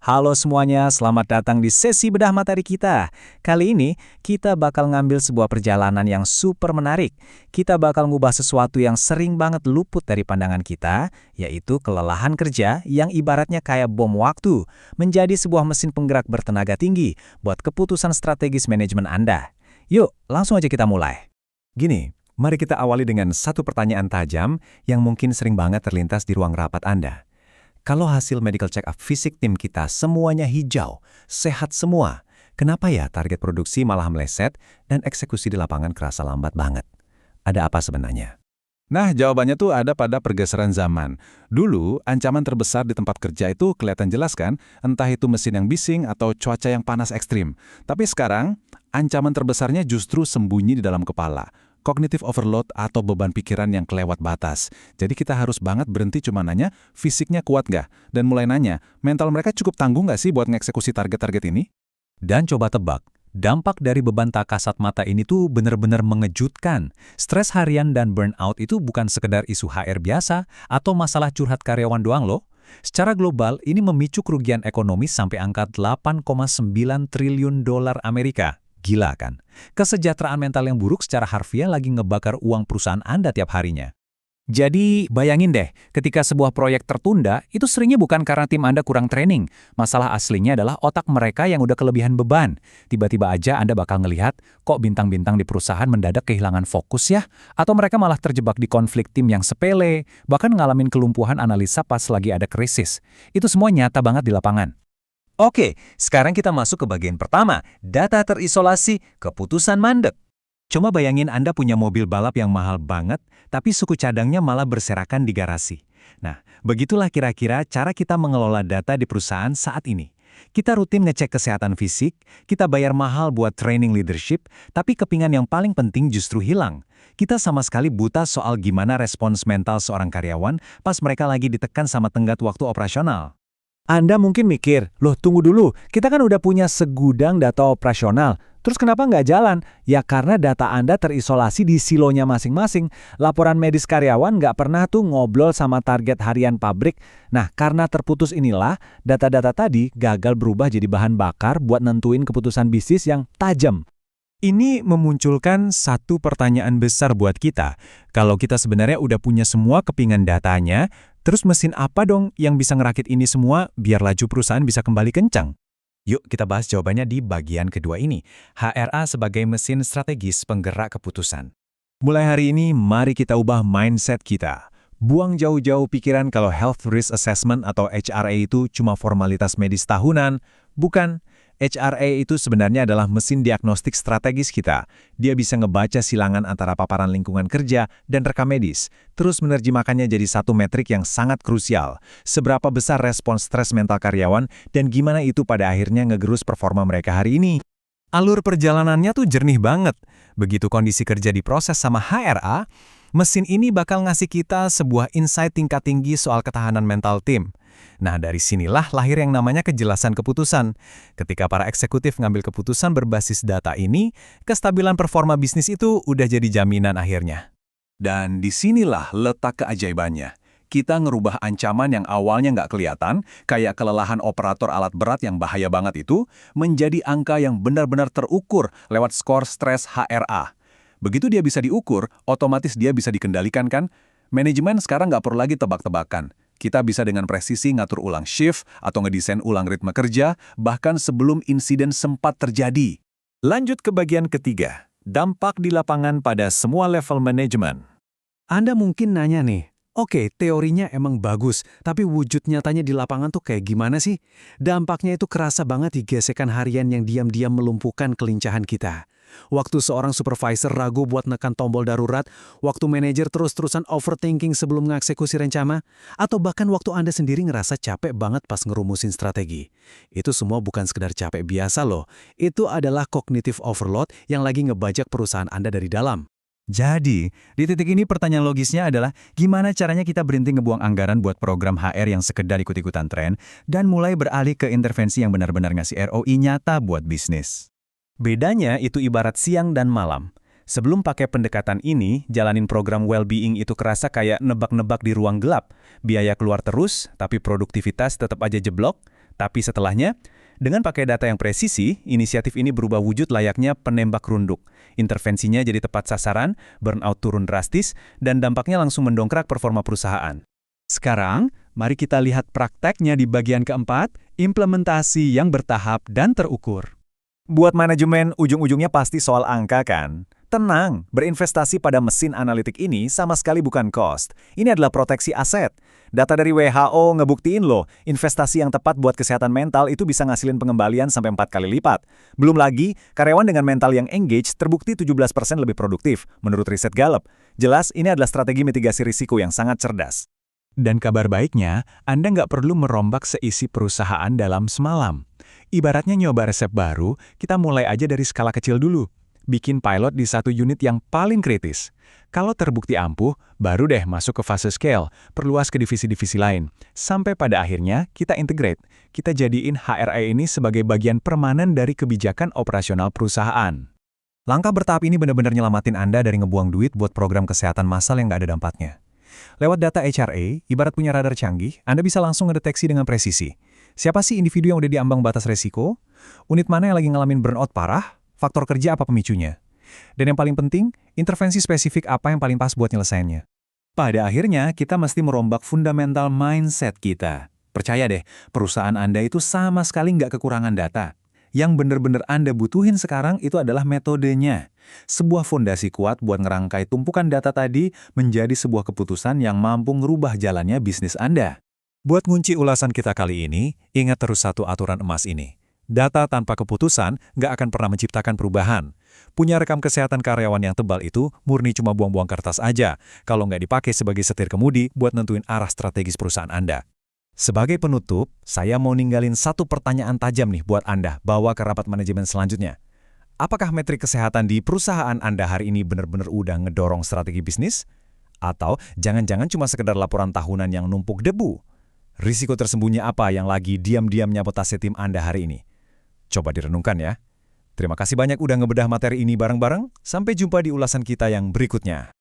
Halo semuanya, selamat datang di sesi bedah materi kita. Kali ini, kita bakal ngambil sebuah perjalanan yang super menarik. Kita bakal ngubah sesuatu yang sering banget luput dari pandangan kita, yaitu kelelahan kerja yang ibaratnya kayak bom waktu, menjadi sebuah mesin penggerak bertenaga tinggi buat keputusan strategis manajemen Anda. Yuk, langsung aja kita mulai. Gini, mari kita awali dengan satu pertanyaan tajam yang mungkin sering banget terlintas di ruang rapat Anda. Kalau hasil medical check-up fisik tim kita semuanya hijau, sehat semua, kenapa ya target produksi malah meleset dan eksekusi di lapangan kerasa lambat banget? Ada apa sebenarnya? Nah, jawabannya tuh ada pada pergeseran zaman. Dulu, ancaman terbesar di tempat kerja itu kelihatan jelas kan, entah itu mesin yang bising atau cuaca yang panas ekstrim. Tapi sekarang, ancaman terbesarnya justru sembunyi di dalam kepala. Cognitive overload atau beban pikiran yang kelewat batas. Jadi kita harus banget berhenti cuma nanya, fisiknya kuat nggak? Dan mulai nanya, mental mereka cukup tangguh nggak sih buat ngeksekusi target-target ini? Dan coba tebak, dampak dari beban tak kasat mata ini tuh benar-benar mengejutkan. Stres harian dan burnout itu bukan sekedar isu HR biasa atau masalah curhat karyawan doang loh. Secara global, ini memicu kerugian ekonomi sampai angka 8,9 triliun dolar Amerika. Gila kan? Kesejahteraan mental yang buruk secara harfiah lagi ngebakar uang perusahaan Anda tiap harinya. Jadi, bayangin deh, ketika sebuah proyek tertunda, itu seringnya bukan karena tim Anda kurang training. Masalah aslinya adalah otak mereka yang udah kelebihan beban. Tiba-tiba aja Anda bakal ngelihat, kok bintang-bintang di perusahaan mendadak kehilangan fokus ya? Atau mereka malah terjebak di konflik tim yang sepele, bahkan ngalamin kelumpuhan analisa pas lagi ada krisis. Itu semua nyata banget di lapangan. Oke, sekarang kita masuk ke bagian pertama, data terisolasi, keputusan mandek. Coba bayangin Anda punya mobil balap yang mahal banget, tapi suku cadangnya malah berserakan di garasi. Nah, begitulah kira-kira cara kita mengelola data di perusahaan saat ini. Kita rutin ngecek kesehatan fisik, kita bayar mahal buat training leadership, tapi kepingan yang paling penting justru hilang. Kita sama sekali buta soal gimana respons mental seorang karyawan pas mereka lagi ditekan sama tenggat waktu operasional. Anda mungkin mikir, loh tunggu dulu, kita kan udah punya segudang data operasional, terus kenapa nggak jalan? Ya karena data Anda terisolasi di silonya masing-masing. Laporan medis karyawan nggak pernah tuh ngobrol sama target harian pabrik. Nah, karena terputus inilah, data-data tadi gagal berubah jadi bahan bakar buat nentuin keputusan bisnis yang tajam. Ini memunculkan satu pertanyaan besar buat kita. Kalau kita sebenarnya udah punya semua kepingan datanya, terus mesin apa dong yang bisa ngerakit ini semua biar laju perusahaan bisa kembali kencang? Yuk kita bahas jawabannya di bagian kedua ini. HRA sebagai mesin strategis penggerak keputusan. Mulai hari ini, mari kita ubah mindset kita. Buang jauh-jauh pikiran kalau Health Risk Assessment atau HRA itu cuma formalitas medis tahunan. Bukan. HRA itu sebenarnya adalah mesin diagnostik strategis kita. Dia bisa ngebaca silangan antara paparan lingkungan kerja dan rekam medis, terus menerjemahkannya jadi satu metrik yang sangat krusial. Seberapa besar respons stres mental karyawan dan gimana itu pada akhirnya ngegerus performa mereka hari ini. Alur perjalanannya tuh jernih banget. Begitu kondisi kerja diproses sama HRA, mesin ini bakal ngasih kita sebuah insight tingkat tinggi soal ketahanan mental tim. Nah, dari sinilah lahir yang namanya kejelasan keputusan. Ketika para eksekutif ngambil keputusan berbasis data ini, kestabilan performa bisnis itu udah jadi jaminan akhirnya. Dan disinilah letak keajaibannya. Kita ngerubah ancaman yang awalnya nggak kelihatan, kayak kelelahan operator alat berat yang bahaya banget itu, menjadi angka yang benar-benar terukur lewat skor stres HRA. Begitu dia bisa diukur, otomatis dia bisa dikendalikan kan? Manajemen sekarang nggak perlu lagi tebak-tebakan. Kita bisa dengan presisi ngatur ulang shift atau ngedesain ulang ritme kerja, bahkan sebelum insiden sempat terjadi. Lanjut ke bagian ketiga, dampak di lapangan pada semua level manajemen. Anda mungkin nanya nih, oke, teorinya emang bagus, tapi wujud nyatanya di lapangan tuh kayak gimana sih? Dampaknya itu kerasa banget di gesekan harian yang diam-diam melumpuhkan kelincahan kita. Waktu seorang supervisor ragu buat nekan tombol darurat, waktu manajer terus-terusan overthinking sebelum mengeksekusi rencana, atau bahkan waktu Anda sendiri ngerasa capek banget pas ngerumusin strategi. Itu semua bukan sekedar capek biasa loh, itu adalah cognitive overload yang lagi ngebajak perusahaan Anda dari dalam. Jadi, di titik ini pertanyaan logisnya adalah gimana caranya kita berhenti ngebuang anggaran buat program HR yang sekedar ikut-ikutan tren dan mulai beralih ke intervensi yang benar-benar ngasih ROI nyata buat bisnis. Bedanya itu ibarat siang dan malam. Sebelum pakai pendekatan ini, jalanin program well-being itu kerasa kayak nebak-nebak di ruang gelap. Biaya keluar terus, tapi produktivitas tetap aja jeblok. Tapi setelahnya, dengan pakai data yang presisi, inisiatif ini berubah wujud layaknya penembak runduk. Intervensinya jadi tepat sasaran, burnout turun drastis, dan dampaknya langsung mendongkrak performa perusahaan. Sekarang, mari kita lihat prakteknya di bagian keempat, implementasi yang bertahap dan terukur. Buat manajemen, ujung-ujungnya pasti soal angka kan? Tenang, berinvestasi pada mesin analitik ini sama sekali bukan cost. Ini adalah proteksi aset. Data dari WHO ngebuktiin loh, investasi yang tepat buat kesehatan mental itu bisa ngasilin pengembalian sampai 4 kali lipat. Belum lagi, karyawan dengan mental yang engage terbukti 17% lebih produktif, menurut riset Gallup. Jelas, ini adalah strategi mitigasi risiko yang sangat cerdas. Dan kabar baiknya, Anda nggak perlu merombak seisi perusahaan dalam semalam. Ibaratnya nyoba resep baru, kita mulai aja dari skala kecil dulu. Bikin pilot di satu unit yang paling kritis. Kalau terbukti ampuh, baru deh masuk ke fase scale, perluas ke divisi-divisi lain. Sampai pada akhirnya, kita integrate. Kita jadiin HRA ini sebagai bagian permanen dari kebijakan operasional perusahaan. Langkah bertahap ini benar-benar nyelamatin Anda dari ngebuang duit buat program kesehatan massal yang nggak ada dampaknya. Lewat data HRA, ibarat punya radar canggih, Anda bisa langsung ngedeteksi dengan presisi. Siapa sih individu yang udah di ambang batas resiko? Unit mana yang lagi ngalamin burnout parah? Faktor kerja apa pemicunya? Dan yang paling penting, intervensi spesifik apa yang paling pas buat nyelesainnya. Pada akhirnya, kita mesti merombak fundamental mindset kita. Percaya deh, perusahaan Anda itu sama sekali nggak kekurangan data. Yang benar-benar Anda butuhin sekarang itu adalah metodenya. Sebuah fondasi kuat buat ngerangkai tumpukan data tadi menjadi sebuah keputusan yang mampu ngerubah jalannya bisnis Anda. Buat ngunci ulasan kita kali ini, ingat terus satu aturan emas ini. Data tanpa keputusan nggak akan pernah menciptakan perubahan. Punya rekam kesehatan karyawan yang tebal itu murni cuma buang-buang kertas aja, kalau nggak dipakai sebagai setir kemudi buat nentuin arah strategis perusahaan Anda. Sebagai penutup, saya mau ninggalin satu pertanyaan tajam nih buat Anda bawa ke rapat manajemen selanjutnya. Apakah metrik kesehatan di perusahaan Anda hari ini benar-benar udah ngedorong strategi bisnis? Atau jangan-jangan cuma sekedar laporan tahunan yang numpuk debu? Risiko tersembunyi apa yang lagi diam-diam nyabotase tim Anda hari ini? Coba direnungkan ya. Terima kasih banyak udah ngebedah materi ini bareng-bareng. Sampai jumpa di ulasan kita yang berikutnya.